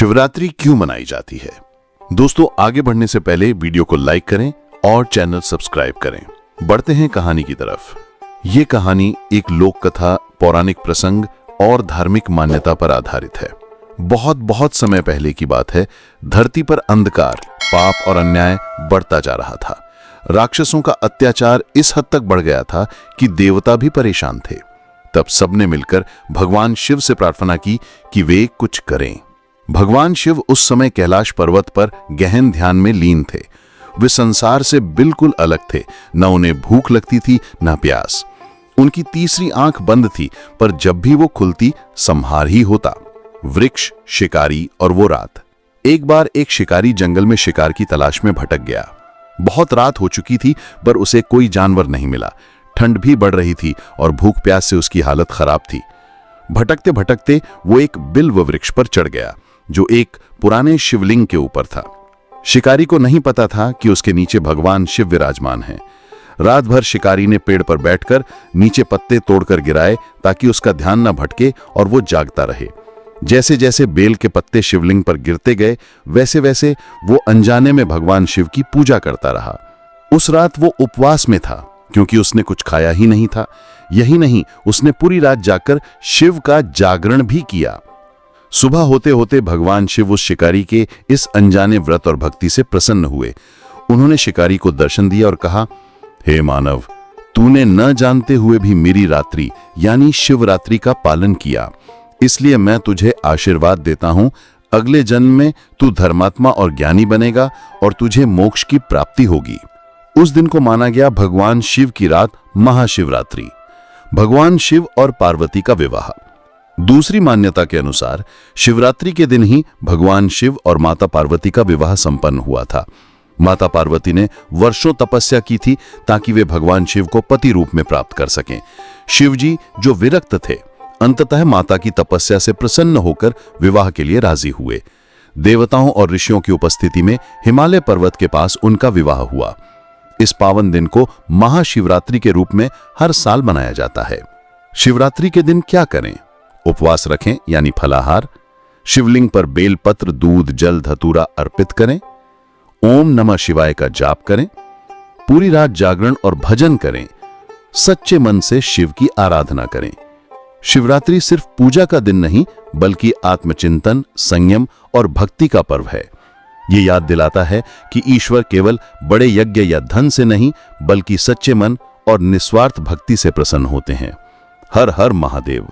शिवरात्रि क्यों मनाई जाती है? दोस्तों, आगे बढ़ने से पहले वीडियो को लाइक करें और चैनल सब्सक्राइब करें। बढ़ते हैं कहानी की तरफ। ये कहानी एक लोक कथा, पौराणिक प्रसंग और धार्मिक मान्यता पर आधारित है। बहुत बहुत समय पहले की बात है। धरती पर अंधकार, पाप और अन्याय बढ़ता जा रहा था। राक्षसों का अत्याचार इस हद तक बढ़ गया था कि देवता भी परेशान थे। तब सबने मिलकर भगवान शिव से प्रार्थना की कि वे कुछ करें। भगवान शिव उस समय कैलाश पर्वत पर गहन ध्यान में लीन थे। वे संसार से बिल्कुल अलग थे। न उन्हें भूख लगती थी, न प्यास। उनकी तीसरी आंख बंद थी, पर जब भी वो खुलती संहार ही होता। वृक्ष, शिकारी और वो रात। एक बार एक शिकारी जंगल में शिकार की तलाश में भटक गया। बहुत रात हो चुकी थी, पर उसे कोई जानवर नहीं मिला। ठंड भी बढ़ रही थी और भूख प्यास से उसकी हालत खराब थी। भटकते भटकते वो एक बिल्व वृक्ष पर चढ़ गया, जो एक पुराने शिवलिंग के ऊपर था। शिकारी को नहीं पता था कि उसके नीचे भगवान शिव विराजमान हैं। रात भर शिकारी ने पेड़ पर बैठकर नीचे पत्ते तोड़कर गिराए, ताकि उसका ध्यान न भटके और वो जागता रहे। जैसे जैसे बेल के पत्ते शिवलिंग पर गिरते गए, वैसे वैसे वो अनजाने में भगवान शिव की पूजा करता रहा। उस रात वो उपवास में था, क्योंकि उसने कुछ खाया ही नहीं था। यही नहीं, उसने पूरी रात जागकर शिव का जागरण भी किया। सुबह होते होते भगवान शिव उस शिकारी के इस अनजाने व्रत और भक्ति से प्रसन्न हुए। उन्होंने शिकारी को दर्शन दिया और कहा, हे मानव, तूने न जानते हुए भी मेरी रात्रि यानी शिवरात्रि का पालन किया, इसलिए मैं तुझे आशीर्वाद देता हूं। अगले जन्म में तू धर्मात्मा और ज्ञानी बनेगा और तुझे मोक्ष की प्राप्ति होगी। उस दिन को माना गया भगवान शिव की रात, महाशिवरात्रि। भगवान शिव और पार्वती का विवाह। दूसरी मान्यता के अनुसार शिवरात्रि के दिन ही भगवान शिव और माता पार्वती का विवाह संपन्न हुआ था। माता पार्वती ने वर्षों तपस्या की थी, ताकि वे भगवान शिव को पति रूप में प्राप्त कर सकें। शिव जी, जो विरक्त थे, अंततः माता की तपस्या से प्रसन्न होकर विवाह के लिए राजी हुए। देवताओं और ऋषियों की उपस्थिति में हिमालय पर्वत के पास उनका विवाह हुआ। इस पावन दिन को महाशिवरात्रि के रूप में हर साल मनाया जाता है। शिवरात्रि के दिन क्या करें? उपवास रखें यानी फलाहार। शिवलिंग पर बेलपत्र, दूध, जल, धतूरा अर्पित करें। ओम नमः शिवाय का जाप करें। पूरी रात जागरण और भजन करें। सच्चे मन से शिव की आराधना करें। शिवरात्रि सिर्फ पूजा का दिन नहीं, बल्कि आत्मचिंतन, संयम और भक्ति का पर्व है। ये याद दिलाता है कि ईश्वर केवल बड़े यज्ञ या धन से नहीं, बल्कि सच्चे मन और निस्वार्थ भक्ति से प्रसन्न होते हैं। हर हर महादेव।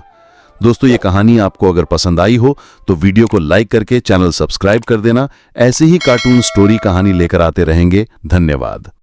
दोस्तों, ये कहानी आपको अगर पसंद आई हो तो वीडियो को लाइक करके चैनल सब्सक्राइब कर देना। ऐसे ही कार्टून, स्टोरी, कहानी लेकर आते रहेंगे। धन्यवाद।